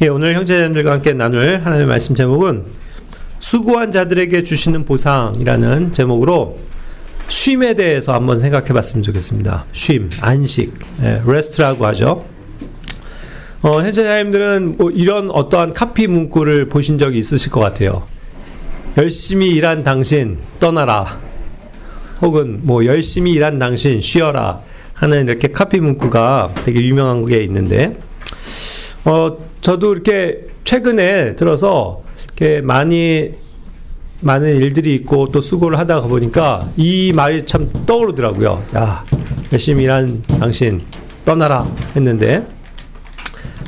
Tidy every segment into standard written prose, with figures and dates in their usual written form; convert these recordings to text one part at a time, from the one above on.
예, 오늘 형제자매들과 함께 나눌 하나님의 말씀 제목은 수고한 자들에게 주시는 보상이라는 제목으로 쉼에 대해서 한번 생각해 봤으면 좋겠습니다. 쉼, 안식, 레스트라고 하죠. 형제자매들은 뭐 이런 어떠한 카피 문구를 보신 적이 있으실 것 같아요. 열심히 일한 당신 떠나라, 혹은 뭐 열심히 일한 당신 쉬어라 하는 이렇게 카피 문구가 되게 유명한 게 있는데, 저도 이렇게 최근에 들어서 이렇게 많은 일들이 있고 또 수고를 하다가 보니까 이 말이 참 떠오르더라고요. 야, 열심히 일한 당신 떠나라 했는데,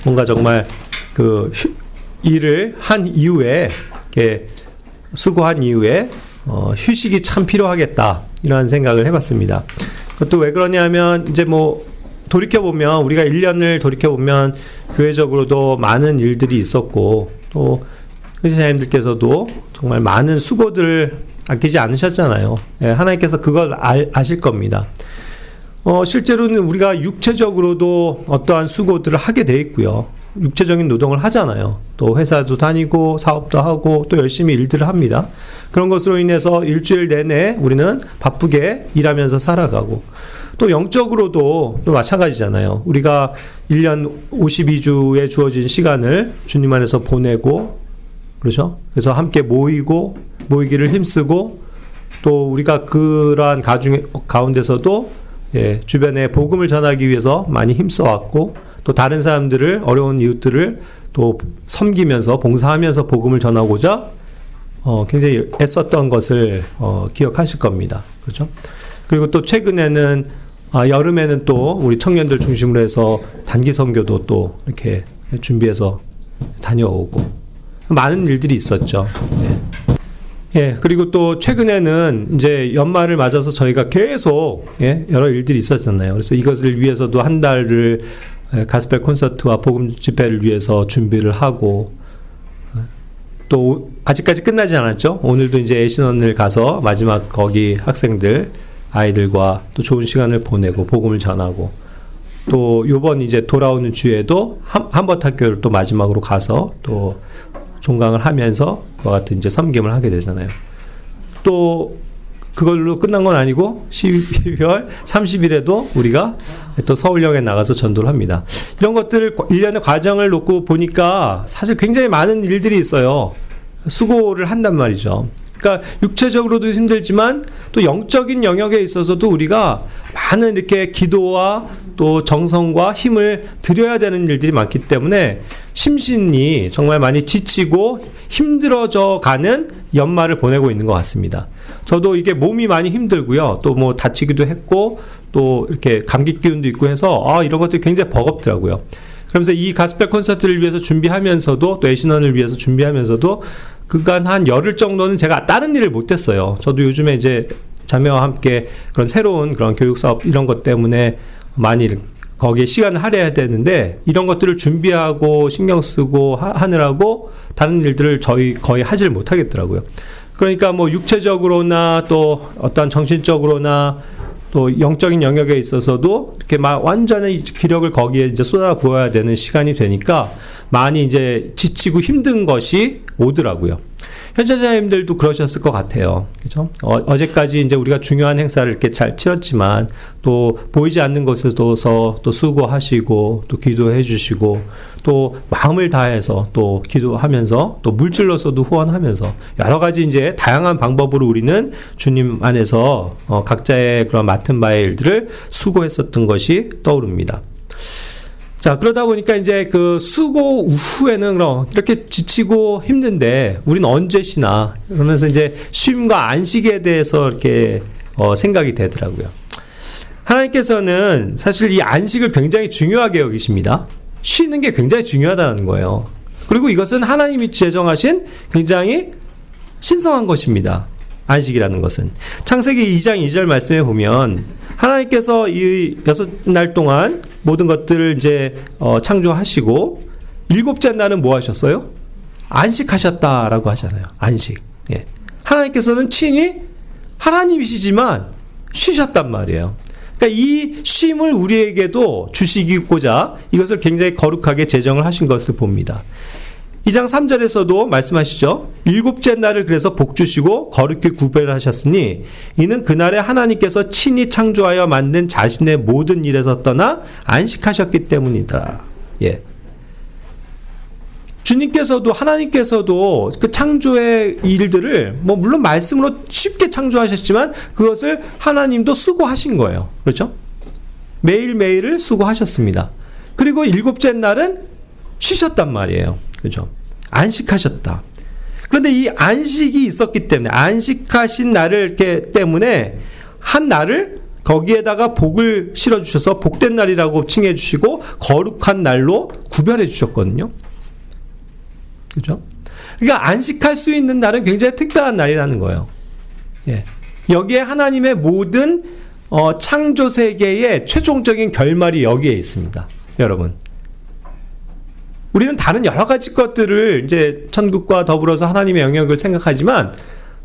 뭔가 정말 그 일을 한 이후에, 이렇게 수고한 이후에 휴식이 참 필요하겠다, 이런 생각을 해봤습니다. 그것도 왜 그러냐면, 이제 뭐 돌이켜보면, 우리가 1년을 돌이켜보면 교회적으로도 많은 일들이 있었고, 또 형제자매님들께서도 정말 많은 수고들을 아끼지 않으셨잖아요. 예, 하나님께서 그걸 아실 겁니다. 실제로는 우리가 육체적으로도 어떠한 수고들을 하게 돼 있고요. 육체적인 노동을 하잖아요. 또 회사도 다니고 사업도 하고 또 열심히 일들을 합니다. 그런 것으로 인해서 일주일 내내 우리는 바쁘게 일하면서 살아가고, 또 영적으로도 또 마찬가지잖아요. 우리가 1년 52주에 주어진 시간을 주님 안에서 보내고, 그렇죠? 그래서 함께 모이기를 힘쓰고, 또 우리가 그러한 가운데서도 주변에 복음을 전하기 위해서 많이 힘써왔고, 또 다른 사람들을, 어려운 이웃들을 또 섬기면서 봉사하면서 복음을 전하고자 굉장히 애썼던 것을 기억하실 겁니다. 그렇죠? 그리고 또 최근에는 여름에는 또 우리 청년들 중심으로 해서 단기 선교도 또 이렇게 준비해서 다녀오고 많은 일들이 있었죠. 예, 그리고 또 최근에는 이제 연말을 맞아서 저희가 계속 여러 일들이 있었잖아요. 그래서 이것을 위해서도 한 달을 가스펠 콘서트와 복음 집회를 위해서 준비를 하고, 또 아직까지 끝나지 않았죠. 오늘도 이제 애신원을 가서 마지막 거기 아이들과 또 좋은 시간을 보내고 복음을 전하고, 또 요번 이제 돌아오는 주에도 한버학교를 또 마지막으로 가서 또 종강을 하면서 그와 같은 이제 섬김을 하게 되잖아요. 또 그걸로 끝난 건 아니고 12월 30일에도 우리가 또 서울역에 나가서 전도를 합니다. 이런 것들을 1년의 과정을 놓고 보니까 사실 굉장히 많은 일들이 있어요. 수고를 한단 말이죠. 그러니까 육체적으로도 힘들지만 또 영적인 영역에 있어서도 우리가 많은 이렇게 기도와 또 정성과 힘을 들여야 되는 일들이 많기 때문에 심신이 정말 많이 지치고 힘들어져 가는 연말을 보내고 있는 것 같습니다. 저도 이게 몸이 많이 힘들고요. 또 뭐 다치기도 했고, 또 이렇게 감기 기운도 있고 해서 이런 것들이 굉장히 버겁더라고요. 그러면서 이 가스펠 콘서트를 위해서 준비하면서도, 또 애신원을 위해서 준비하면서도 그간 한 열흘 정도는 제가 다른 일을 못했어요. 저도 요즘에 이제 자매와 함께 그런 새로운 그런 교육 사업 이런 것 때문에 많이 거기에 시간을 할애해야 되는데, 이런 것들을 준비하고 신경 쓰고 하느라고 다른 일들을 저희 거의 하질 못하겠더라고요. 그러니까 뭐 육체적으로나 또 어떤 정신적으로나 또 영적인 영역에 있어서도 이렇게 막 완전히 기력을 거기에 이제 쏟아 부어야 되는 시간이 되니까 많이 이제 지치고 힘든 것이 오더라고요. 현자자님들도 그러셨을 것 같아요. 그죠? 어제까지 이제 우리가 중요한 행사를 이렇게 잘 치렀지만, 또 보이지 않는 곳에서 또 수고하시고, 또 기도해 주시고, 또 마음을 다해서 또 기도하면서, 또 물질로서도 후원하면서, 여러 가지 이제 다양한 방법으로 우리는 주님 안에서 각자의 그런 맡은 바의 일들을 수고했었던 것이 떠오릅니다. 자, 그러다 보니까 이제 그 수고 후에는 이렇게 지치고 힘든데 우리는 언제 쉬나, 그러면서 이제 쉼과 안식에 대해서 이렇게 생각이 되더라고요. 하나님께서는 사실 이 안식을 굉장히 중요하게 여기십니다. 쉬는 게 굉장히 중요하다는 거예요. 그리고 이것은 하나님이 제정하신 굉장히 신성한 것입니다. 안식이라는 것은. 창세기 2장 2절 말씀에 보면 하나님께서 이 6날 동안 모든 것들을 이제 창조하시고 7째 날은 뭐 하셨어요? 안식하셨다라고 하잖아요. 안식. 예. 하나님께서는 친히 하나님이시지만 쉬셨단 말이에요. 그러니까 이 쉼을 우리에게도 주시고자 이것을 굉장히 거룩하게 제정을 하신 것을 봅니다. 2장 3절에서도 말씀하시죠. 일곱째 날을 그래서 복 주시고 거룩히 구별하셨으니 이는 그날에 하나님께서 친히 창조하여 만든 자신의 모든 일에서 떠나 안식하셨기 때문이다. 예. 주님께서도 하나님께서도 그 창조의 일들을 뭐 물론 말씀으로 쉽게 창조하셨지만 그것을 하나님도 수고하신 거예요. 그렇죠? 매일매일을 수고하셨습니다. 그리고 일곱째 날은 쉬셨단 말이에요. 그죠? 안식하셨다. 그런데 이 안식이 있었기 때문에 안식하신 날을 이렇게 때문에 한 날을 거기에다가 복을 실어 주셔서 복된 날이라고 칭해 주시고 거룩한 날로 구별해 주셨거든요. 그죠? 그러니까 안식할 수 있는 날은 굉장히 특별한 날이라는 거예요. 예. 여기에 하나님의 모든 창조 세계의 최종적인 결말이 여기에 있습니다. 여러분. 우리는 다른 여러 가지 것들을 이제 천국과 더불어서 하나님의 영역을 생각하지만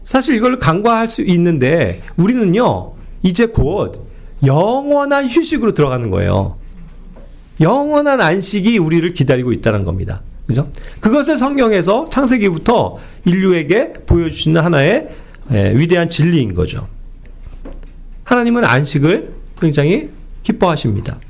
사실 이걸 간과할 수 있는데 우리는요, 이제 곧 영원한 휴식으로 들어가는 거예요. 영원한 안식이 우리를 기다리고 있다는 겁니다. 그죠? 그것을 성경에서 창세기부터 인류에게 보여주시는 하나의 위대한 진리인 거죠. 하나님은 안식을 굉장히 기뻐하십니다.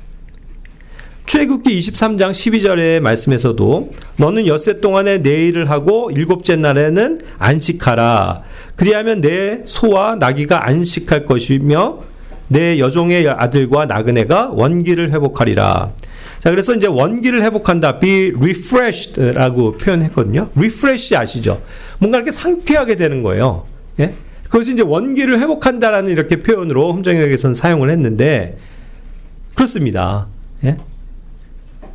출애굽기 23장 12절의 말씀에서도 너는 엿새 동안에 내 일을 하고 일곱째 날에는 안식하라. 그리하면 내 소와 나귀가 안식할 것이며 내 여종의 아들과 나그네가 원기를 회복하리라. 자, 그래서 이제 원기를 회복한다. Be refreshed라고 표현했거든요. refresh 아시죠? 뭔가 이렇게 상쾌하게 되는 거예요. 예? 그것이 이제 원기를 회복한다라는 이렇게 표현으로 흠정역에서는 사용을 했는데 그렇습니다. 예?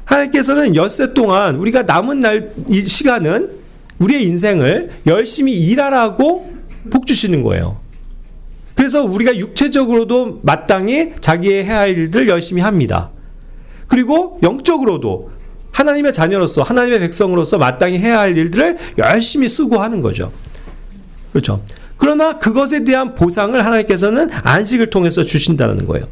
하나님께서는 엿새 동안 우리가 남은 날 이 시간은 우리의 인생을 열심히 일하라고 복 주시는 거예요. 그래서 우리가 육체적으로도 마땅히 자기의 해야 할 일들 열심히 합니다. 그리고 영적으로도 하나님의 자녀로서 하나님의 백성으로서 마땅히 해야 할 일들을 열심히 수고하는 거죠. 그렇죠. 그러나 그것에 대한 보상을 하나님께서는 안식을 통해서 주신다는 거예요.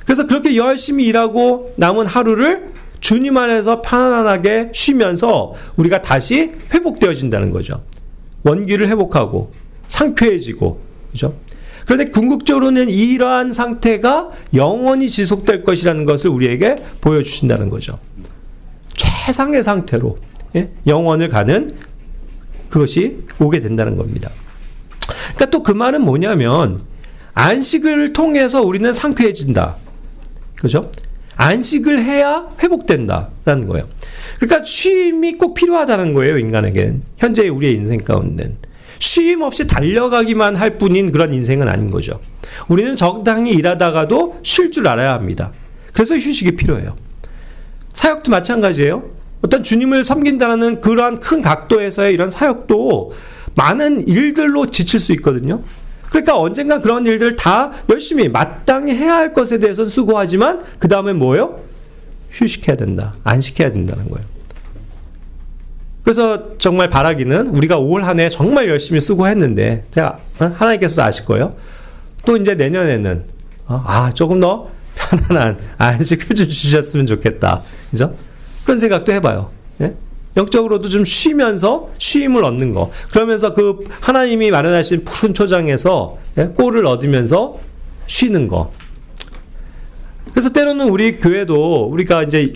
그래서 그렇게 열심히 일하고 남은 하루를 주님 안에서 편안하게 쉬면서 우리가 다시 회복되어진다는 거죠. 원기를 회복하고 상쾌해지고, 그죠? 그런데 궁극적으로는 이러한 상태가 영원히 지속될 것이라는 것을 우리에게 보여주신다는 거죠. 최상의 상태로 영원을 가는 그것이 오게 된다는 겁니다. 그러니까 또 그 말은 뭐냐면 안식을 통해서 우리는 상쾌해진다. 그죠? 안식을 해야 회복된다라는 거예요. 그러니까 쉼이 꼭 필요하다는 거예요, 인간에겐. 현재 우리의 인생 가운데는. 쉼 없이 달려가기만 할 뿐인 그런 인생은 아닌 거죠. 우리는 적당히 일하다가도 쉴 줄 알아야 합니다. 그래서 휴식이 필요해요. 사역도 마찬가지예요. 어떤 주님을 섬긴다는 그러한 큰 각도에서의 이런 사역도 많은 일들로 지칠 수 있거든요. 그러니까 언젠가 그런 일들을 다 열심히 마땅히 해야 할 것에 대해서는 수고하지만 그 다음에 뭐예요? 휴식해야 된다. 안식해야 된다는 거예요. 그래서 정말 바라기는 우리가 올 한 해 정말 열심히 수고했는데 제가 하나님께서도 아실 거예요. 또 이제 내년에는 조금 더 편안한 안식을 좀 주셨으면 좋겠다. 그죠? 그런 생각도 해봐요. 예? 영적으로도 좀 쉬면서 쉼을 얻는 거. 그러면서 그 하나님이 마련하신 푸른 초장에서 꼴을 얻으면서 쉬는 거. 그래서 때로는 우리 교회도 우리가 이제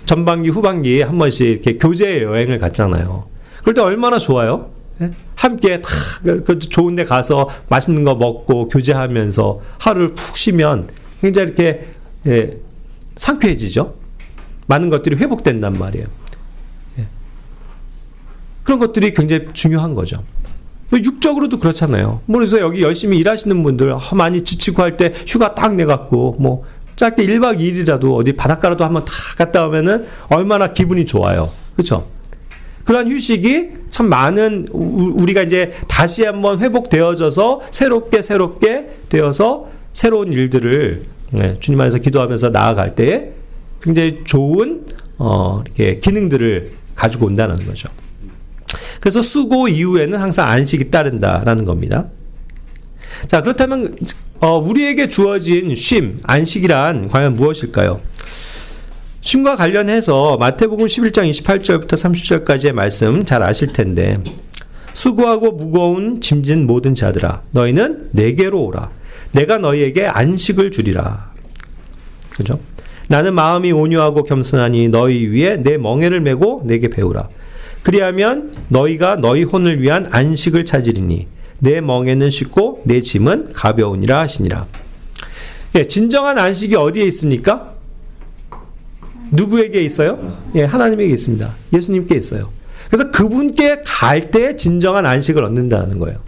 전반기 후반기에 한 번씩 이렇게 교제 여행을 갔잖아요. 그럴 때 얼마나 좋아요? 함께 다 좋은 데 가서 맛있는 거 먹고 교제하면서 하루를 푹 쉬면 굉장히 이렇게 상쾌해지죠. 많은 것들이 회복된단 말이에요. 그런 것들이 굉장히 중요한 거죠. 육적으로도 그렇잖아요. 그래서 여기 열심히 일하시는 분들 많이 지치고 할 때 휴가 딱 내갖고 뭐 짧게 1박 2일이라도 어디 바닷가라도 한번 다 갔다 오면은 얼마나 기분이 좋아요. 그렇죠? 그런 휴식이 참 많은 우리가 이제 다시 한번 회복되어져서 새롭게 되어서 새로운 일들을 주님 안에서 기도하면서 나아갈 때에 굉장히 좋은 이렇게 기능들을 가지고 온다는 거죠. 그래서 수고 이후에는 항상 안식이 따른다라는 겁니다. 자, 그렇다면 우리에게 주어진 쉼, 안식이란 과연 무엇일까요? 쉼과 관련해서 마태복음 11장 28절부터 30절까지의 말씀 잘 아실 텐데, 수고하고 무거운 짐진 모든 자들아 너희는 내게로 오라. 내가 너희에게 안식을 주리라. 그죠? 나는 마음이 온유하고 겸손하니 너희 위에 내 멍에를 메고 내게 배우라. 그리하면 너희가 너희 혼을 위한 안식을 찾으리니 내 멍에는 쉽고 내 짐은 가벼우니라 하시니라. 예, 진정한 안식이 어디에 있습니까? 누구에게 있어요? 예, 하나님에게 있습니다. 예수님께 있어요. 그래서 그분께 갈 때 진정한 안식을 얻는다는 거예요.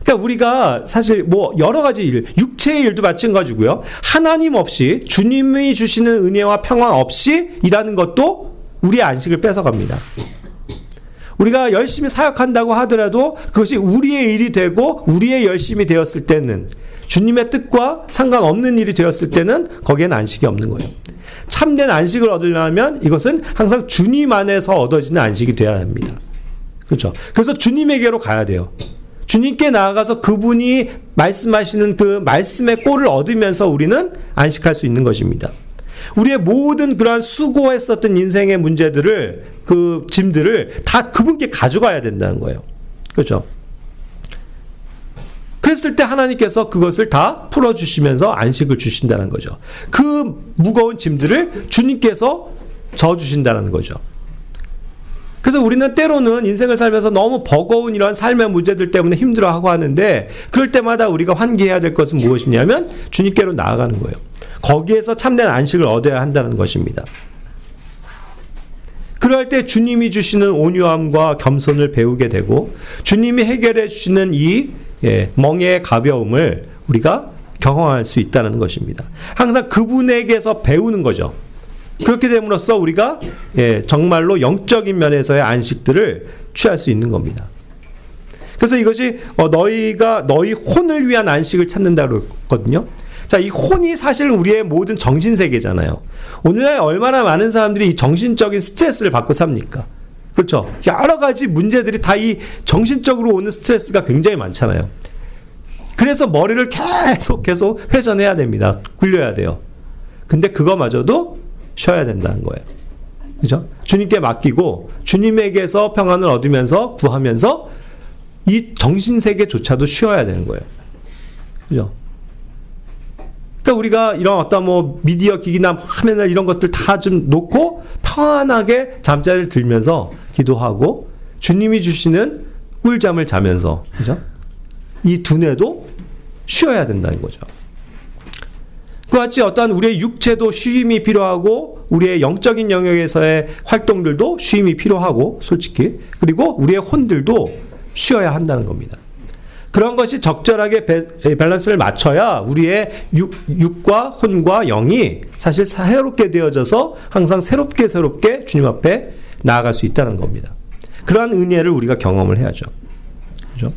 그러니까 우리가 사실 뭐 여러 가지 일, 육체의 일도 마찬가지고요. 하나님 없이, 주님이 주시는 은혜와 평안 없이 일하는 것도 우리의 안식을 뺏어갑니다. 우리가 열심히 사역한다고 하더라도 그것이 우리의 일이 되고 우리의 열심이 되었을 때는, 주님의 뜻과 상관없는 일이 되었을 때는 거기에는 안식이 없는 거예요. 참된 안식을 얻으려면 이것은 항상 주님 안에서 얻어지는 안식이 되어야 합니다. 그렇죠? 그래서 주님에게로 가야 돼요. 주님께 나아가서 그분이 말씀하시는 그 말씀의 꼴을 얻으면서 우리는 안식할 수 있는 것입니다. 우리의 모든 그러한 수고했었던 인생의 문제들을, 그 짐들을 다 그분께 가져가야 된다는 거예요. 그렇죠? 그랬을 때 하나님께서 그것을 다 풀어주시면서 안식을 주신다는 거죠. 그 무거운 짐들을 주님께서 져주신다는 거죠. 그래서 우리는 때로는 인생을 살면서 너무 버거운 이러한 삶의 문제들 때문에 힘들어하고 하는데, 그럴 때마다 우리가 환기해야 될 것은 무엇이냐면 주님께로 나아가는 거예요. 거기에서 참된 안식을 얻어야 한다는 것입니다. 그럴 때 주님이 주시는 온유함과 겸손을 배우게 되고, 주님이 해결해 주시는 이 멍에의 가벼움을 우리가 경험할 수 있다는 것입니다. 항상 그분에게서 배우는 거죠. 그렇게 됨으로써 우리가 정말로 영적인 면에서의 안식들을 취할 수 있는 겁니다. 그래서 이것이 너희가 너희 혼을 위한 안식을 찾는다고 했거든요. 자, 이 혼이 사실 우리의 모든 정신세계잖아요. 오늘날 얼마나 많은 사람들이 이 정신적인 스트레스를 받고 삽니까? 그렇죠? 여러 가지 문제들이 다 이 정신적으로 오는 스트레스가 굉장히 많잖아요. 그래서 머리를 계속 회전해야 됩니다. 굴려야 돼요. 근데 그거마저도 쉬어야 된다는 거예요. 그죠? 주님께 맡기고 주님에게서 평안을 얻으면서 구하면서 이 정신세계조차도 쉬어야 되는 거예요. 그죠? 그러니까 우리가 이런 어떤 뭐 미디어 기기나 맨날 이런 것들 다 좀 놓고 편안하게 잠자리를 들면서 기도하고 주님이 주시는 꿀잠을 자면서, 그죠? 이 두뇌도 쉬어야 된다는 거죠. 그와 같이 어떠한 우리의 육체도 쉼이 필요하고 우리의 영적인 영역에서의 활동들도 쉼이 필요하고, 솔직히, 그리고 우리의 혼들도 쉬어야 한다는 겁니다. 그런 것이 적절하게 밸런스를 맞춰야 우리의 육과 혼과 영이 사실 새롭게 되어져서 항상 새롭게 주님 앞에 나아갈 수 있다는 겁니다. 그러한 은혜를 우리가 경험을 해야죠. 그죠?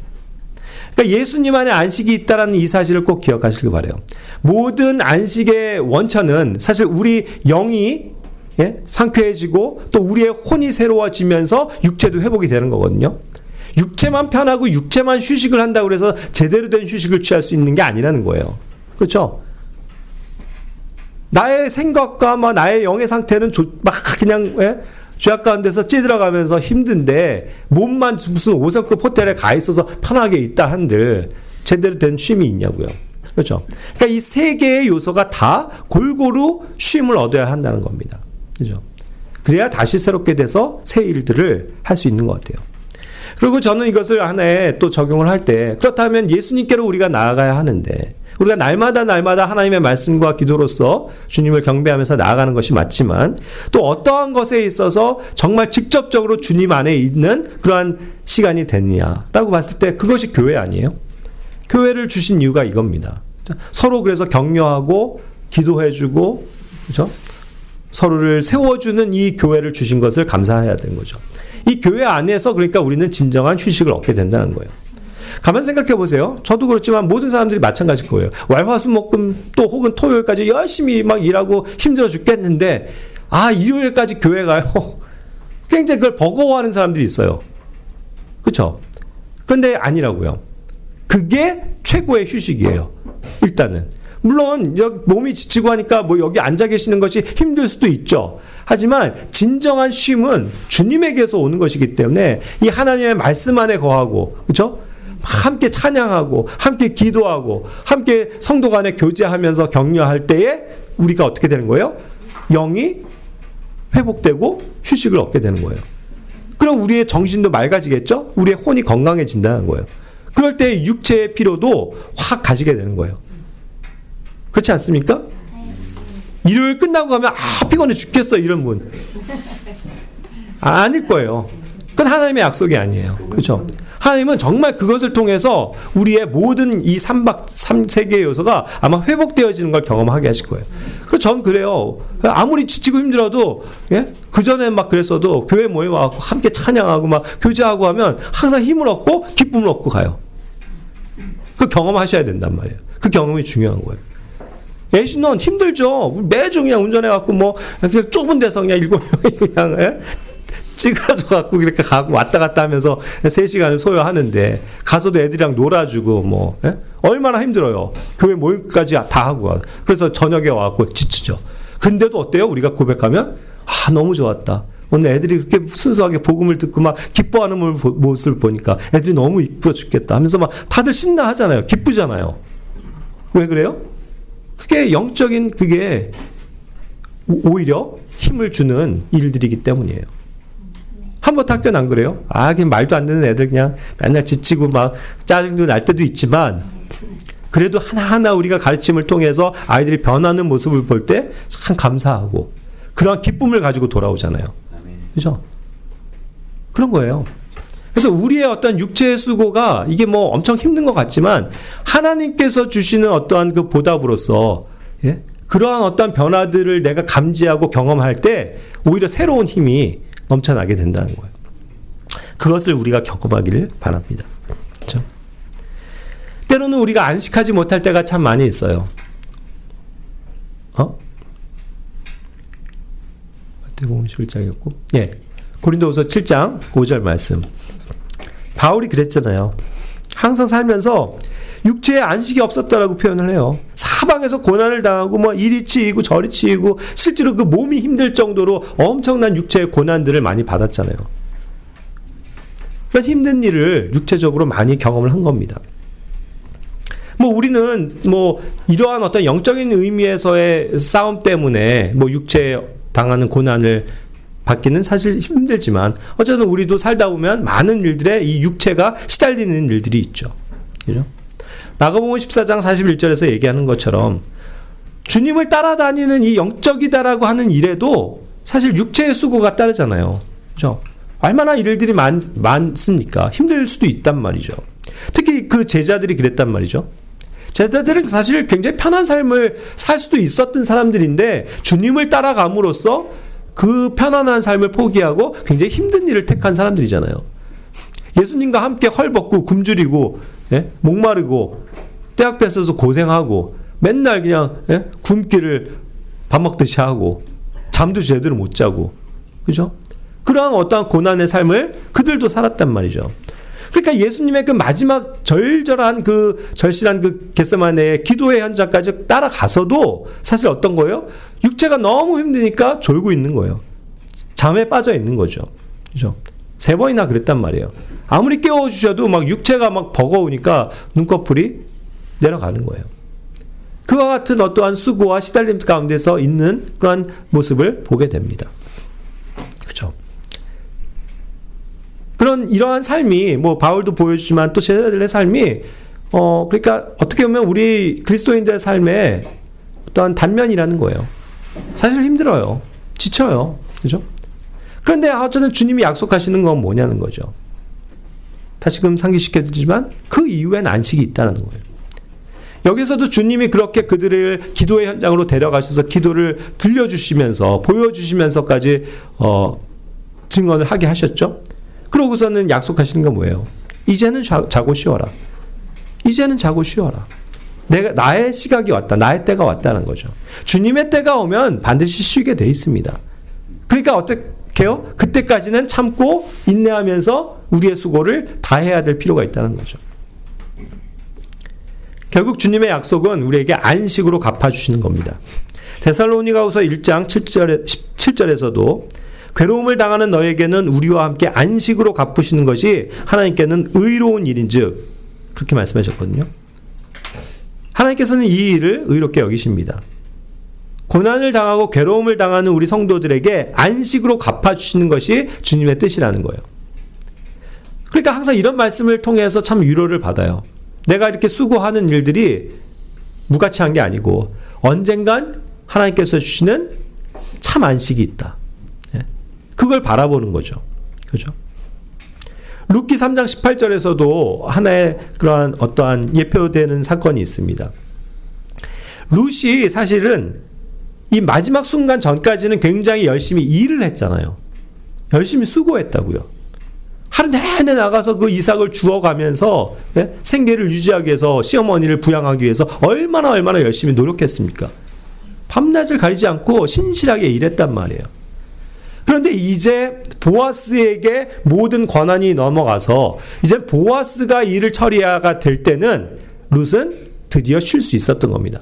그러니까 예수님 안에 안식이 있다는 이 사실을 꼭 기억하시길 바라요. 모든 안식의 원천은 사실 우리 영이 상쾌해지고 또 우리의 혼이 새로워지면서 육체도 회복이 되는 거거든요. 육체만 편하고 육체만 휴식을 한다고 해서 제대로 된 휴식을 취할 수 있는 게 아니라는 거예요. 그렇죠? 나의 생각과 나의 영의 상태는 막 그냥 죄악 가운데서 찌들어가면서 힘든데, 몸만 무슨 5성급 호텔에 가 있어서 편하게 있다 한들 제대로 된 쉼이 있냐고요. 그렇죠? 그러니까 이 세 개의 요소가 다 골고루 쉼을 얻어야 한다는 겁니다. 그렇죠? 그래야 다시 새롭게 돼서 새 일들을 할 수 있는 것 같아요. 그리고 저는 이것을 하나에 또 적용을 할 때, 그렇다면 예수님께로 우리가 나아가야 하는데, 우리가 날마다 하나님의 말씀과 기도로서 주님을 경배하면서 나아가는 것이 맞지만, 또 어떠한 것에 있어서 정말 직접적으로 주님 안에 있는 그러한 시간이 됐냐라고 봤을 때 그것이 교회 아니에요? 교회를 주신 이유가 이겁니다. 서로 그래서 격려하고 기도해주고, 그렇죠? 서로를 세워주는 이 교회를 주신 것을 감사해야 되는 거죠. 이 교회 안에서 그러니까 우리는 진정한 휴식을 얻게 된다는 거예요. 가만 생각해 보세요. 저도 그렇지만 모든 사람들이 마찬가지일 거예요. 월화수목금 또 혹은 토요일까지 열심히 막 일하고 힘들어 죽겠는데, 일요일까지 교회 가요. 굉장히 그걸 버거워하는 사람들이 있어요. 그렇죠? 그런데 아니라고요. 그게 최고의 휴식이에요. 일단은. 물론 몸이 지치고 하니까 뭐 여기 앉아 계시는 것이 힘들 수도 있죠. 하지만 진정한 쉼은 주님에게서 오는 것이기 때문에 이 하나님의 말씀 안에 거하고, 그렇죠? 함께 찬양하고 함께 기도하고 함께 성도 간에 교제하면서 격려할 때에 우리가 어떻게 되는 거예요? 영이 회복되고 휴식을 얻게 되는 거예요. 그럼 우리의 정신도 맑아지겠죠? 우리의 혼이 건강해진다는 거예요. 그럴 때 육체의 피로도 확 가지게 되는 거예요. 그렇지 않습니까? 일요일 끝나고 가면 피곤해 죽겠어 이런 분 아닐 거예요. 그건 하나님의 약속이 아니에요. 그렇죠? 하나님은 정말 그것을 통해서 우리의 모든 이 3세계의 요소가 아마 회복되어지는 걸 경험하게 하실 거예요. 그래서 전 그래요. 아무리 지치고 힘들어도, 예? 그전에 막 그랬어도 교회 모임하고 함께 찬양하고 막 교제하고 하면 항상 힘을 얻고 기쁨을 얻고 가요. 그 경험하셔야 된단 말이에요. 그 경험이 중요한 거예요. 예신론 힘들죠. 매주 그냥 운전해갖고 뭐 좁은 데서 그냥 7명이 그냥, 예? 찌그러져 갖고 이렇게 가고 왔다 갔다 하면서 3시간을 소요하는데 가서도 애들이랑 놀아주고 뭐, 예? 얼마나 힘들어요. 교회 모임까지 다 하고. 그래서 저녁에 와갖고 지치죠. 근데도 어때요? 우리가 고백하면 너무 좋았다. 오늘 애들이 그렇게 순수하게 복음을 듣고 막 기뻐하는 모습을 보니까 애들이 너무 이뻐 죽겠다 하면서 막 다들 신나하잖아요. 기쁘잖아요. 왜 그래요? 그게 영적인 그게 오히려 힘을 주는 일들이기 때문이에요. 한번 학교는 안 그래요? 그냥 말도 안 되는 애들 그냥 맨날 지치고 막 짜증도 날 때도 있지만 그래도 하나하나 우리가 가르침을 통해서 아이들이 변하는 모습을 볼 때 참 감사하고 그런 기쁨을 가지고 돌아오잖아요. 그죠? 그런 거예요. 그래서 우리의 어떤 육체의 수고가 이게 뭐 엄청 힘든 것 같지만 하나님께서 주시는 어떠한 그 보답으로서, 예? 그러한 어떤 변화들을 내가 감지하고 경험할 때 오히려 새로운 힘이 넘쳐나게 된다는 거예요. 그것을 우리가 겪어가기를 바랍니다. 그렇죠? 때로는 우리가 안식하지 못할 때가 참 많이 있어요. 마태복음 11장이었고, 예, 고린도후서 7장 5절 말씀. 바울이 그랬잖아요. 항상 살면서 육체에 안식이 없었다라고 표현을 해요. 사방에서 고난을 당하고 뭐 이리 치이고 저리 치이고 실제로 그 몸이 힘들 정도로 엄청난 육체의 고난들을 많이 받았잖아요. 그런 힘든 일을 육체적으로 많이 경험을 한 겁니다. 뭐 우리는 뭐 이러한 어떤 영적인 의미에서의 싸움 때문에 뭐 육체에 당하는 고난을 받기는 사실 힘들지만 어쨌든 우리도 살다 보면 많은 일들에 이 육체가 시달리는 일들이 있죠. 그죠? 마가복음 14장 41절에서 얘기하는 것처럼 주님을 따라다니는 이 영적이다라고 하는 일에도 사실 육체의 수고가 따르잖아요. 그죠? 얼마나 일들이 많습니까? 힘들 수도 있단 말이죠. 특히 그 제자들이 그랬단 말이죠. 제자들은 사실 굉장히 편한 삶을 살 수도 있었던 사람들인데 주님을 따라감으로써 그 편안한 삶을 포기하고 굉장히 힘든 일을 택한 사람들이잖아요. 예수님과 함께 헐벗고 굶주리고, 예? 목마르고 떼학 뺏어서 고생하고 맨날 그냥, 예? 굶기를 밥 먹듯이 하고 잠도 제대로 못 자고, 그죠? 그러한 어떠한 고난의 삶을 그들도 살았단 말이죠. 그러니까 예수님의 그 마지막 절절한 그 절실한 그 겟세마네의 기도의 현장까지 따라가서도 사실 어떤 거예요? 육체가 너무 힘드니까 졸고 있는 거예요. 잠에 빠져 있는 거죠. 그죠? 3번이나 그랬단 말이에요. 아무리 깨워주셔도 막 육체가 막 버거우니까 눈꺼풀이 내려가는 거예요. 그와 같은 어떠한 수고와 시달림 가운데서 있는 그런 모습을 보게 됩니다. 그죠? 이러한 삶이 뭐 바울도 보여주지만 또 제자들의 삶이 그러니까 어떻게 보면 우리 그리스도인들의 삶의 어떠한 단면이라는 거예요. 사실 힘들어요. 지쳐요. 그죠? 그런데 어쨌든 주님이 약속하시는 건 뭐냐는 거죠. 다시금 상기시켜드리지만 그 이후엔 안식이 있다는 거예요. 여기서도 주님이 그렇게 그들을 기도의 현장으로 데려가셔서 기도를 들려주시면서 보여주시면서까지 증언을 하게 하셨죠. 그러고서는 약속하시는 건 뭐예요? 이제는 자고 쉬어라. 이제는 자고 쉬어라. 나의 시각이 왔다. 나의 때가 왔다는 거죠. 주님의 때가 오면 반드시 쉬게 돼 있습니다. 그러니까 어떻게 해요? 그때까지는 참고 인내하면서 우리의 수고를 다해야 될 필요가 있다는 거죠. 결국 주님의 약속은 우리에게 안식으로 갚아주시는 겁니다. 데살로니가후서 1장 7절에서도 괴로움을 당하는 너에게는 우리와 함께 안식으로 갚으시는 것이 하나님께는 의로운 일인즉 그렇게 말씀하셨거든요. 하나님께서는 이 일을 의롭게 여기십니다. 고난을 당하고 괴로움을 당하는 우리 성도들에게 안식으로 갚아주시는 것이 주님의 뜻이라는 거예요. 그러니까 항상 이런 말씀을 통해서 참 위로를 받아요. 내가 이렇게 수고하는 일들이 무가치한 게 아니고 언젠간 하나님께서 주시는 참 안식이 있다. 그걸 바라보는 거죠. 그죠? 룻기 3장 18절에서도 하나의 그러한 어떠한 예표되는 사건이 있습니다. 룻이 사실은 이 마지막 순간 전까지는 굉장히 열심히 일을 했잖아요. 열심히 수고했다고요. 하루 내내 나가서 그 이삭을 주워가면서 생계를 유지하기 위해서 시어머니를 부양하기 위해서 얼마나 열심히 노력했습니까? 밤낮을 가리지 않고 신실하게 일했단 말이에요. 그런데 이제 보아스에게 모든 권한이 넘어가서 이제 보아스가 일을 처리가 될 때는 룻은 드디어 쉴 수 있었던 겁니다.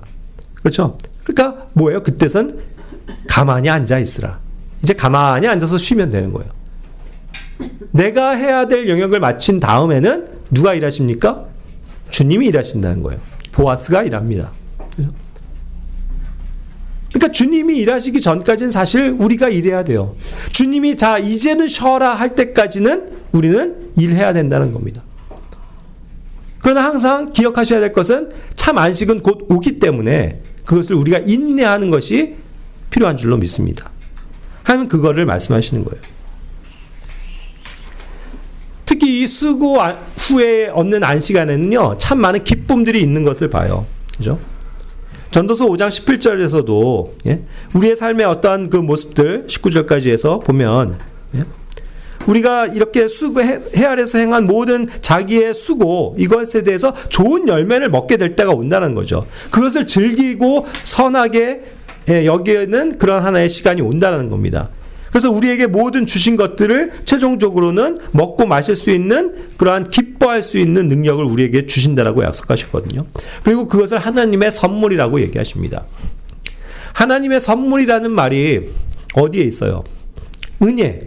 그렇죠? 그러니까 뭐예요? 그때선 가만히 앉아 있으라. 이제 가만히 앉아서 쉬면 되는 거예요. 내가 해야 될 영역을 마친 다음에는 누가 일하십니까? 주님이 일하신다는 거예요. 보아스가 일합니다. 그러니까 주님이 일하시기 전까지는 사실 우리가 일해야 돼요. 주님이 자 이제는 쉬어라 할 때까지는 우리는 일해야 된다는 겁니다. 그러나 항상 기억하셔야 될 것은 참 안식은 곧 오기 때문에 그것을 우리가 인내하는 것이 필요한 줄로 믿습니다. 하면 그거를 말씀하시는 거예요. 특히 이 수고 후에 얻는 안식 안에는요, 참 많은 기쁨들이 있는 것을 봐요. 그죠? 전도서 5장 11절에서도 우리의 삶의 어떠한 그 모습들 19절까지 해서 보면 우리가 이렇게 해 아래서 행한 모든 자기의 수고 이것에 대해서 좋은 열매를 먹게 될 때가 온다는 거죠. 그것을 즐기고 선하게 여기에는 그런 하나의 시간이 온다는 겁니다. 그래서 우리에게 모든 주신 것들을 최종적으로는 먹고 마실 수 있는 그러한 기뻐할 수 있는 능력을 우리에게 주신다라고 약속하셨거든요. 그리고 그것을 하나님의 선물이라고 얘기하십니다. 하나님의 선물이라는 말이 어디에 있어요? 은혜.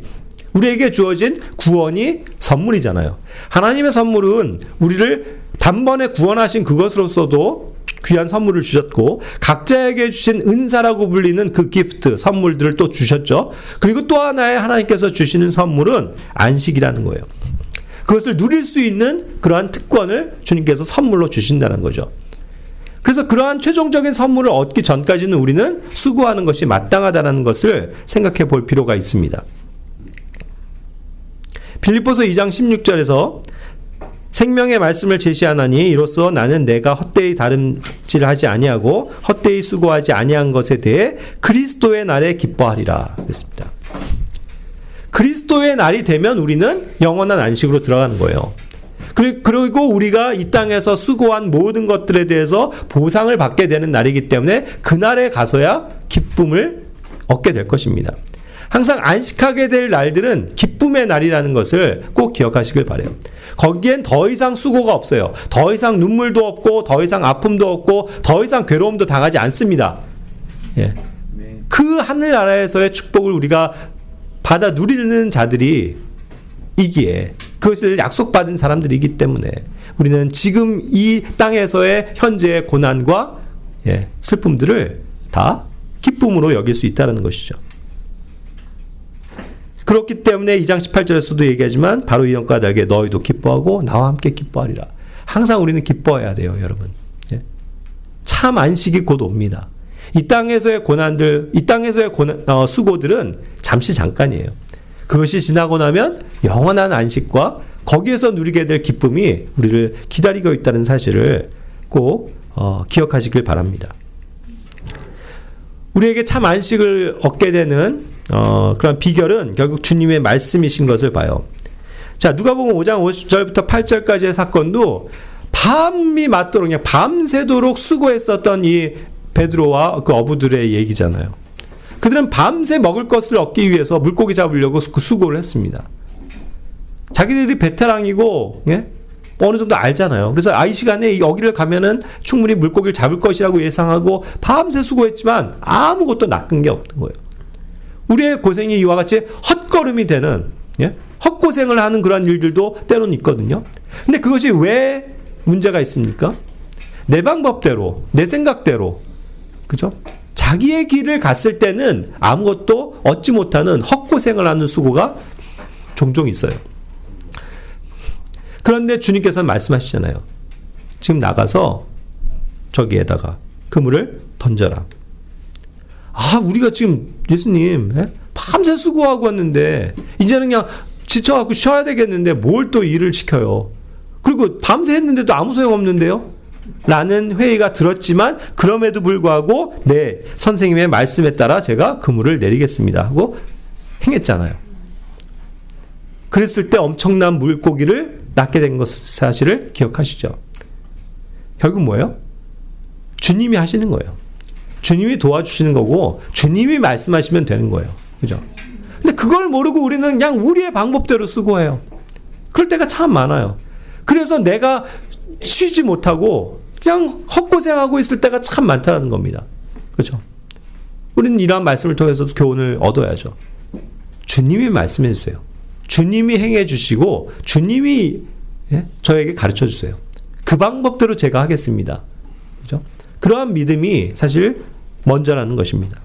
우리에게 주어진 구원이 선물이잖아요. 하나님의 선물은 우리를 단번에 구원하신 그것으로서도 귀한 선물을 주셨고 각자에게 주신 은사라고 불리는 그 기프트, 선물들을 또 주셨죠. 그리고 또 하나의 하나님께서 주시는 선물은 안식이라는 거예요. 그것을 누릴 수 있는 그러한 특권을 주님께서 선물로 주신다는 거죠. 그래서 그러한 최종적인 선물을 얻기 전까지는 우리는 수고하는 것이 마땅하다는 것을 생각해 볼 필요가 있습니다. 빌립보서 2장 16절에서 생명의 말씀을 제시하나니 이로써 나는 내가 헛되이 다름질하지 아니하고 헛되이 수고하지 아니한 것에 대해 그리스도의 날에 기뻐하리라 그랬습니다. 그리스도의 날이 되면 우리는 영원한 안식으로 들어가는 거예요. 그리고 우리가 이 땅에서 수고한 모든 것들에 대해서 보상을 받게 되는 날이기 때문에 그날에 가서야 기쁨을 얻게 될 것입니다. 항상 안식하게 될 날들은 기쁨의 날이라는 것을 꼭 기억하시길 바라요. 거기엔 더 이상 수고가 없어요. 더 이상 눈물도 없고 더 이상 아픔도 없고 더 이상 괴로움도 당하지 않습니다. 예. 그 하늘나라에서의 축복을 우리가 받아 누리는 자들이 이기에 그것을 약속받은 사람들이기 때문에 우리는 지금 이 땅에서의 현재의 고난과 슬픔들을 다 기쁨으로 여길 수 있다는 것이죠. 그렇기 때문에 2장 18절에서도 얘기하지만 바로 이 영과 달게 너희도 기뻐하고 나와 함께 기뻐하리라. 항상 우리는 기뻐해야 돼요, 여러분. 참 안식이 곧 옵니다. 이 땅에서의 고난들, 이 땅에서의 수고들은 잠시 잠깐이에요. 그것이 지나고 나면 영원한 안식과 거기에서 누리게 될 기쁨이 우리를 기다리고 있다는 사실을 꼭 기억하시길 바랍니다. 우리에게 참 안식을 얻게 되는 그런 비결은 결국 주님의 말씀이신 것을 봐요. 자, 누가복음 5장 50절부터 8절까지의 사건도 밤이 맞도록 그냥 밤새도록 수고했었던 이 베드로와 그 어부들의 얘기잖아요. 그들은 밤새 먹을 것을 얻기 위해서 물고기 잡으려고 그 수고를 했습니다. 자기들이 베테랑이고 어느 정도 알잖아요. 그래서 이 시간에 여기를 가면은 충분히 물고기를 잡을 것이라고 예상하고 밤새 수고했지만 아무것도 낚은 게 없는 거예요. 우리의 고생이 이와 같이 헛걸음이 되는, 예? 헛고생을 하는 그런 일들도 때로는 있거든요. 근데 그것이 왜 문제가 있습니까? 내 방법대로, 내 생각대로, 그죠? 자기의 길을 갔을 때는 아무것도 얻지 못하는 헛고생을 하는 수고가 종종 있어요. 그런데 주님께서는 말씀하시잖아요. 지금 나가서 저기에다가 그물을 던져라. 우리가 지금 예수님, 예? 밤새 수고하고 왔는데 이제는 그냥 지쳐갖고 쉬어야 되겠는데 뭘 또 일을 시켜요. 그리고 밤새 했는데도 아무 소용없는데요. 라는 회의가 들었지만 그럼에도 불구하고 네, 선생님의 말씀에 따라 제가 그물을 내리겠습니다 하고 행했잖아요. 그랬을 때 엄청난 물고기를 낚게 된 것 사실을 기억하시죠? 결국 뭐예요? 주님이 하시는 거예요. 주님이 도와주시는 거고 주님이 말씀하시면 되는 거예요. 그죠? 근데 그걸 모르고 우리는 그냥 우리의 방법대로 수고해요. 그럴 때가 참 많아요. 그래서 내가 쉬지 못하고 그냥 헛고생하고 있을 때가 참 많다는 겁니다. 그렇죠? 우리는 이러한 말씀을 통해서도 교훈을 얻어야죠. 주님이 말씀해 주세요. 주님이 행해 주시고 주님이 저에게 가르쳐 주세요. 그 방법대로 제가 하겠습니다. 그렇죠? 그러한 믿음이 사실 먼저라는 것입니다.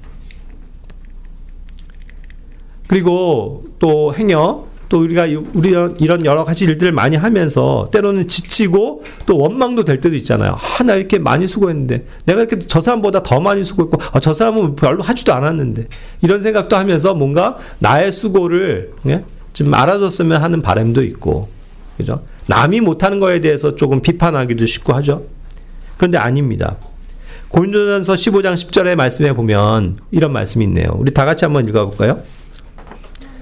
그리고 또 행여 또 우리가 이런 여러 가지 일들을 많이 하면서 때로는 지치고 또 원망도 될 때도 있잖아요. 나 이렇게 많이 수고했는데 내가 이렇게 저 사람보다 더 많이 수고했고 저 사람은 별로 하지도 않았는데 이런 생각도 하면서 뭔가 나의 수고를 좀 알아줬으면 하는 바람도 있고, 그죠? 남이 못하는 거에 대해서 조금 비판하기도 쉽고 하죠. 그런데 아닙니다. 고린도전서 15장 10절의 말씀에 보면 이런 말씀이 있네요. 우리 다 같이 한번 읽어볼까요?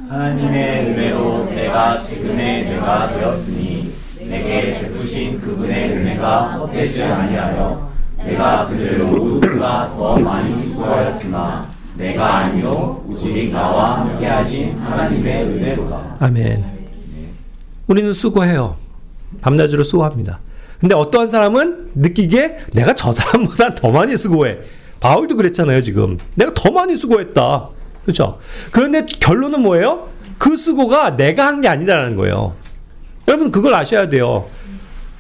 하나님의 은혜로 내가 지금의 내가 되었으니 내게 베푸신 그분의 은혜가 헛되지 아니하여 내가 그들 모두가 더 많이 수고하였으나 내가 아니요 오직 나와 함께하신 하나님의 은혜로다. 아멘. 우리는 수고해요. 밤낮으로 수고합니다. 근데 어떠한 사람은 느끼기에 내가 저 사람보다 더 많이 수고해. 바울도 그랬잖아요, 지금. 내가 더 많이 수고했다. 그렇죠? 그런데 결론은 뭐예요? 그 수고가 내가 한 게 아니다라는 거예요. 여러분 그걸 아셔야 돼요.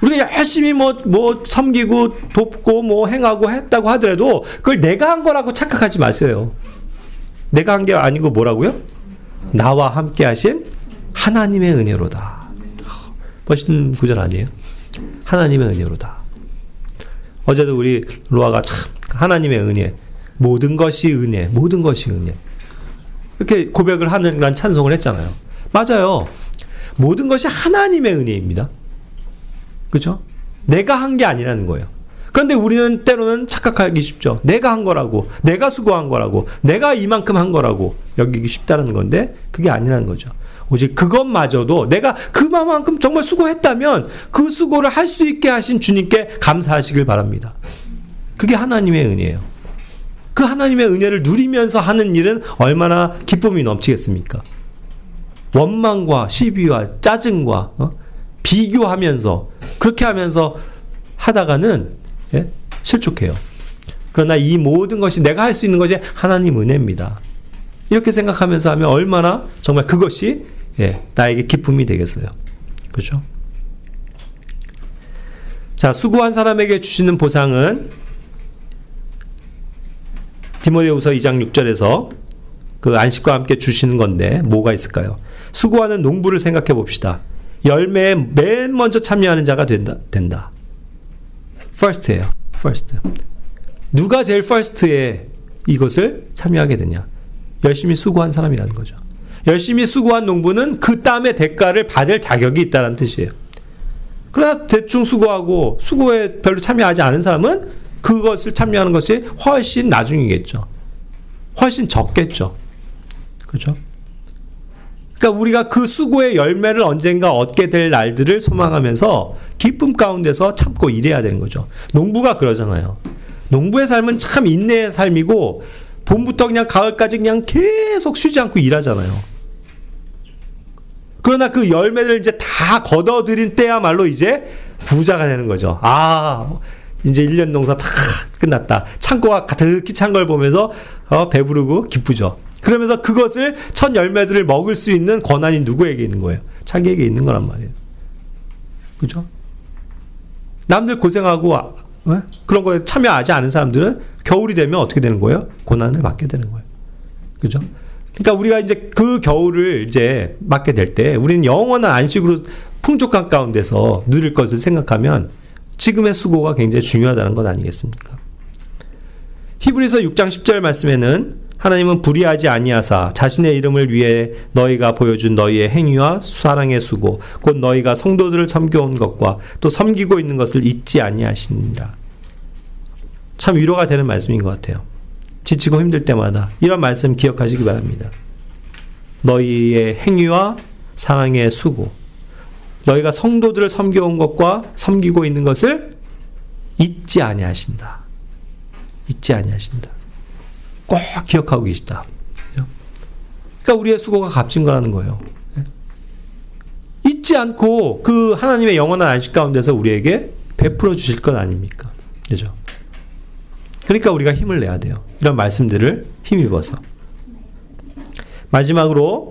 우리가 열심히 뭐 섬기고 돕고 뭐 행하고 했다고 하더라도 그걸 내가 한 거라고 착각하지 마세요. 내가 한 게 아니고 뭐라고요? 나와 함께 하신 하나님의 은혜로다. 멋있는 구절 아니에요? 하나님의 은혜로다. 어제도 우리 로아가 참 하나님의 은혜, 모든 것이 은혜, 모든 것이 은혜. 이렇게 고백을 하는 그런 찬송을 했잖아요. 맞아요. 모든 것이 하나님의 은혜입니다. 그렇죠? 내가 한 게 아니라는 거예요. 그런데 우리는 때로는 착각하기 쉽죠. 내가 한 거라고, 내가 수고한 거라고, 내가 이만큼 한 거라고 여기기 쉽다는 건데 그게 아니라는 거죠. 오직 그것마저도 내가 그만큼 정말 수고했다면 그 수고를 할 수 있게 하신 주님께 감사하시길 바랍니다. 그게 하나님의 은혜예요. 그 하나님의 은혜를 누리면서 하는 일은 얼마나 기쁨이 넘치겠습니까? 원망과 시비와 짜증과 비교하면서 그렇게 하면서 하다가는 실족해요. 그러나 이 모든 것이 내가 할 수 있는 것이 하나님 은혜입니다. 이렇게 생각하면서 하면 얼마나 정말 그것이 나에게 기쁨이 되겠어요. 그렇죠? 자, 수고한 사람에게 주시는 보상은 디모데후서 2장 6절에서 그 안식과 함께 주시는 건데 뭐가 있을까요? 수고하는 농부를 생각해 봅시다. 열매에 맨 먼저 참여하는 자가 된다. first예요. first. 누가 제일 first에 이것을 참여하게 되냐? 열심히 수고한 사람이라는 거죠. 열심히 수고한 농부는 그 땀의 대가를 받을 자격이 있다는 뜻이에요. 그러나 대충 수고하고 수고에 별로 참여하지 않은 사람은 그것을 참여하는 것이 훨씬 나중이겠죠. 훨씬 적겠죠. 그렇죠? 그러니까 우리가 그 수고의 열매를 언젠가 얻게 될 날들을 소망하면서 기쁨 가운데서 참고 일해야 되는 거죠. 농부가 그러잖아요. 농부의 삶은 참 인내의 삶이고 봄부터 그냥 가을까지 그냥 계속 쉬지 않고 일하잖아요. 그러나 그 열매를 이제 다 걷어들인 때야말로 이제 부자가 되는 거죠. 이제 1년 농사 다 끝났다. 창고가 가득히 찬 걸 보면서 배부르고 기쁘죠. 그러면서 그것을 첫 열매들을 먹을 수 있는 권한이 누구에게 있는 거예요? 자기에게 있는 거란 말이에요. 그죠? 남들 고생하고 그런 거에 참여하지 않은 사람들은 겨울이 되면 어떻게 되는 거예요? 고난을 받게 되는 거예요. 그죠? 그러니까 우리가 이제 그 겨울을 이제 맞게 될 때 우리는 영원한 안식으로 풍족한 가운데서 누릴 것을 생각하면 지금의 수고가 굉장히 중요하다는 것 아니겠습니까? 히브리서 6장 10절 말씀에는 하나님은 불의하지 아니하사 자신의 이름을 위해 너희가 보여준 너희의 행위와 사랑의 수고 곧 너희가 성도들을 섬겨온 것과 또 섬기고 있는 것을 잊지 아니하시니라. 참 위로가 되는 말씀인 것 같아요. 지치고 힘들 때마다 이런 말씀 기억하시기 바랍니다. 너희의 행위와 사랑의 수고 너희가 성도들을 섬겨온 것과 섬기고 있는 것을 잊지 아니하신다. 잊지 아니하신다. 꼭 기억하고 계시다. 그러니까 우리의 수고가 값진 거라는 거예요. 잊지 않고 그 하나님의 영원한 안식 가운데서 우리에게 베풀어 주실 것 아닙니까? 그죠? 그러니까 우리가 힘을 내야 돼요. 이런 말씀들을 힘입어서. 마지막으로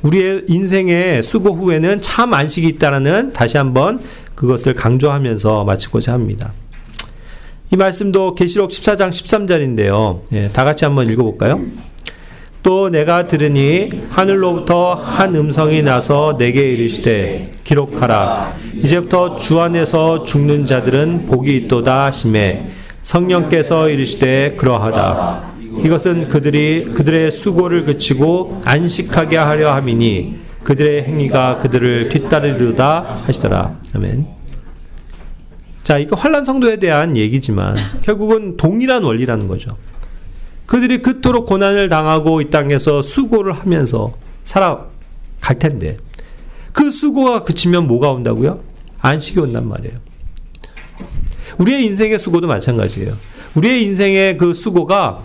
우리의 인생의 수고 후에는 참 안식이 있다라는 다시 한번 그것을 강조하면서 마치고자 합니다. 이 말씀도 계시록 14장 13절인데요. 다 같이 한번 읽어볼까요? 또 내가 들으니 하늘로부터 한 음성이 나서 내게 이르시되 기록하라. 이제부터 주 안에서 죽는 자들은 복이 있도다 하시매 성령께서 이르시되 그러하다. 이것은 그들의 수고를 그치고 안식하게 하려 함이니 그들의 행위가 그들을 뒤따르리로다 하시더라. 아멘. 자, 이거 환난 성도에 대한 얘기지만 결국은 동일한 원리라는 거죠. 그들이 그토록 고난을 당하고 이 땅에서 수고를 하면서 살아갈 텐데 그 수고가 그치면 뭐가 온다고요? 안식이 온단 말이에요. 우리의 인생의 수고도 마찬가지예요. 우리의 인생의 그 수고가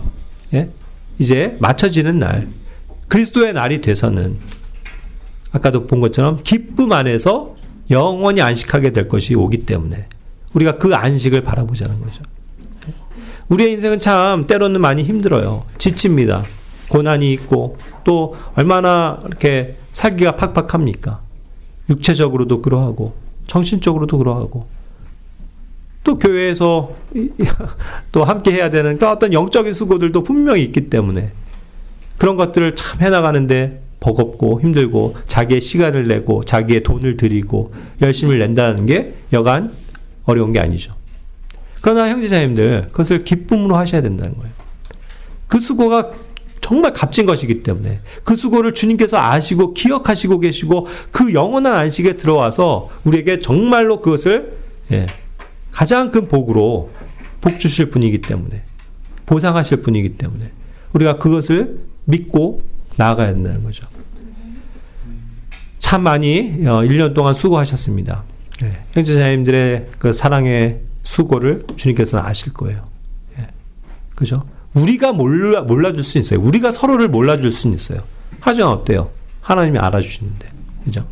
이제 맞춰지는 날, 그리스도의 날이 돼서는 아까도 본 것처럼 기쁨 안에서 영원히 안식하게 될 것이 오기 때문에 우리가 그 안식을 바라보자는 거죠. 우리의 인생은 참 때로는 많이 힘들어요. 지칩니다. 고난이 있고 또 얼마나 이렇게 살기가 팍팍합니까? 육체적으로도 그러하고 정신적으로도 그러하고 또 교회에서 또 함께 해야 되는 어떤 영적인 수고들도 분명히 있기 때문에 그런 것들을 참 해나가는데 버겁고 힘들고 자기의 시간을 내고 자기의 돈을 들이고 열심을 낸다는 게 여간 어려운 게 아니죠. 그러나 형제자님들 그것을 기쁨으로 하셔야 된다는 거예요. 그 수고가 정말 값진 것이기 때문에 그 수고를 주님께서 아시고 기억하시고 계시고 그 영원한 안식에 들어와서 우리에게 정말로 그것을 가장 큰 복으로 복 주실 분이기 때문에 보상하실 분이기 때문에 우리가 그것을 믿고 나아가야 된다는 거죠. 참 많이 1년 동안 수고하셨습니다. 형제자님들의 그 사랑의 수고를 주님께서는 아실 거예요. 그죠? 우리가 몰라줄 수 있어요. 우리가 서로를 몰라줄 수는 있어요. 하지만 어때요? 하나님이 알아주시는데. 그죠?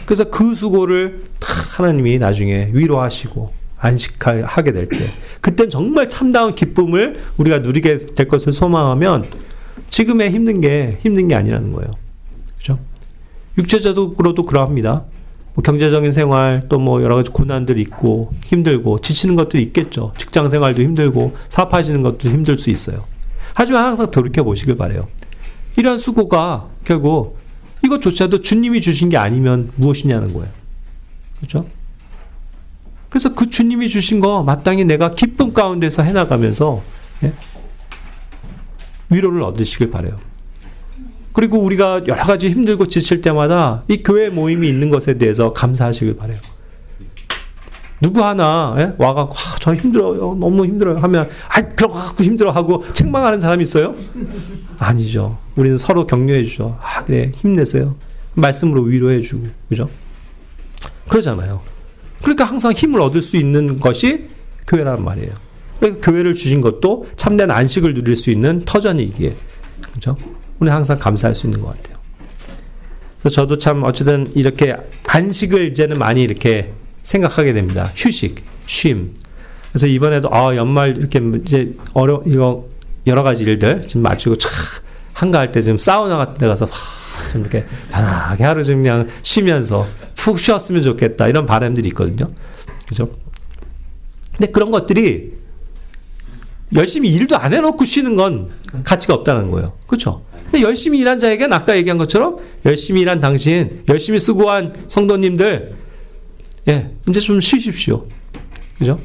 그래서 그 수고를 하나님이 나중에 위로하시고 안식하게 될 때 그땐 정말 참다운 기쁨을 우리가 누리게 될 것을 소망하면 지금의 힘든 게 아니라는 거예요. 그죠? 육체적으로도 그러합니다. 뭐 경제적인 생활 또 뭐 여러 가지 고난들이 있고 힘들고 지치는 것들이 있겠죠. 직장 생활도 힘들고 사업하시는 것도 힘들 수 있어요. 하지만 항상 돌이켜보시길 바라요. 이러한 수고가 결국 이것조차도 주님이 주신 게 아니면 무엇이냐는 거예요. 그렇죠? 그래서 그 주님이 주신 거 마땅히 내가 기쁨 가운데서 해나가면서 위로를 얻으시길 바라요. 그리고 우리가 여러 가지 힘들고 지칠 때마다 이 교회 모임이 있는 것에 대해서 감사하시길 바라요. 누구 하나 와갖고 저 힘들어요, 너무 힘들어요 하면 그런 거 갖고 힘들어하고 책망하는 사람이 있어요? 아니죠. 우리는 서로 격려해 주죠. 그래 힘내세요. 말씀으로 위로해 주고 그죠? 그러잖아요. 그러니까 항상 힘을 얻을 수 있는 것이 교회란 말이에요. 그러니까 교회를 주신 것도 참된 안식을 누릴 수 있는 터전이기에 그죠? 우리 항상 감사할 수 있는 것 같아요. 그래서 저도 참 어쨌든 이렇게 안식을 이제는 많이 이렇게 생각하게 됩니다. 휴식, 쉼. 그래서 이번에도 연말 이렇게 이제 이거 여러 가지 일들 좀 마치고 촥 한가할 때 좀 사우나 같은 데 가서 좀 이렇게 편하게 하루 좀 그냥 쉬면서 푹 쉬었으면 좋겠다 이런 바람들이 있거든요. 그죠? 근데 그런 것들이 열심히 일도 안 해놓고 쉬는 건 가치가 없다는 거예요. 그렇죠? 근데 열심히 일한 자에게는 아까 얘기한 것처럼 열심히 일한 당신, 열심히 수고한 성도님들, 예, 이제 좀 쉬십시오. 그죠?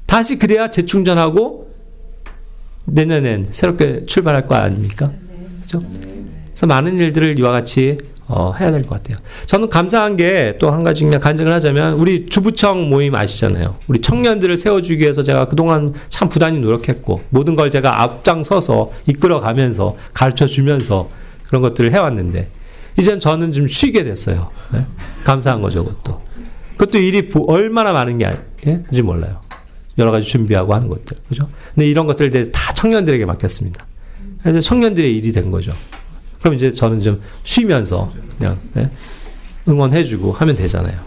다시 그래야 재충전하고 내년엔 새롭게 출발할 거 아닙니까? 그죠? 그래서 많은 일들을 이와 같이 해야 될 것 같아요. 저는 감사한 게 또 한 가지 그냥 간증을 하자면 우리 주부청 모임 아시잖아요. 우리 청년들을 세워주기 위해서 제가 그동안 참 부단히 노력했고 모든 걸 제가 앞장서서 이끌어가면서 가르쳐주면서 그런 것들을 해왔는데 이젠 저는 좀 쉬게 됐어요. 네? 감사한 거죠. 그것도 일이 얼마나 많은 게 아닌지 몰라요. 여러 가지 준비하고 하는 것들. 그죠? 근데 이런 것들을 다 청년들에게 맡겼습니다. 그래서 청년들의 일이 된 거죠. 그럼 이제 저는 좀 쉬면서 그냥 응원해주고 하면 되잖아요.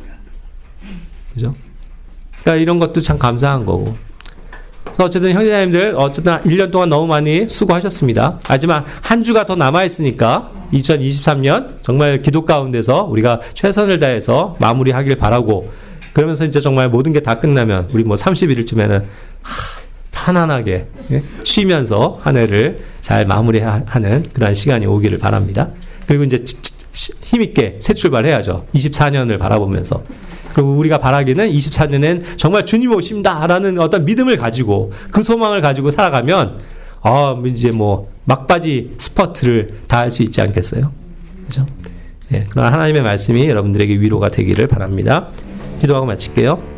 그죠? 그러니까 이런 것도 참 감사한 거고. 그래서 어쨌든 형제자매님들 어쨌든 1년 동안 너무 많이 수고하셨습니다. 하지만 한 주가 더 남아있으니까 2023년 정말 기도 가운데서 우리가 최선을 다해서 마무리하길 바라고 그러면서 이제 정말 모든 게 다 끝나면 우리 뭐 31일쯤에는 편안하게 쉬면서 한 해를 잘 마무리하는 그런 시간이 오기를 바랍니다. 그리고 이제 힘있게 새 출발해야죠. 24년을 바라보면서. 그리고 우리가 바라기는 24년엔 정말 주님 오신다라는 어떤 믿음을 가지고 그 소망을 가지고 살아가면 이제 뭐 막바지 스퍼트를 다 할 수 있지 않겠어요? 그죠? 네, 그런 하나님의 말씀이 여러분들에게 위로가 되기를 바랍니다. 기도하고 마칠게요.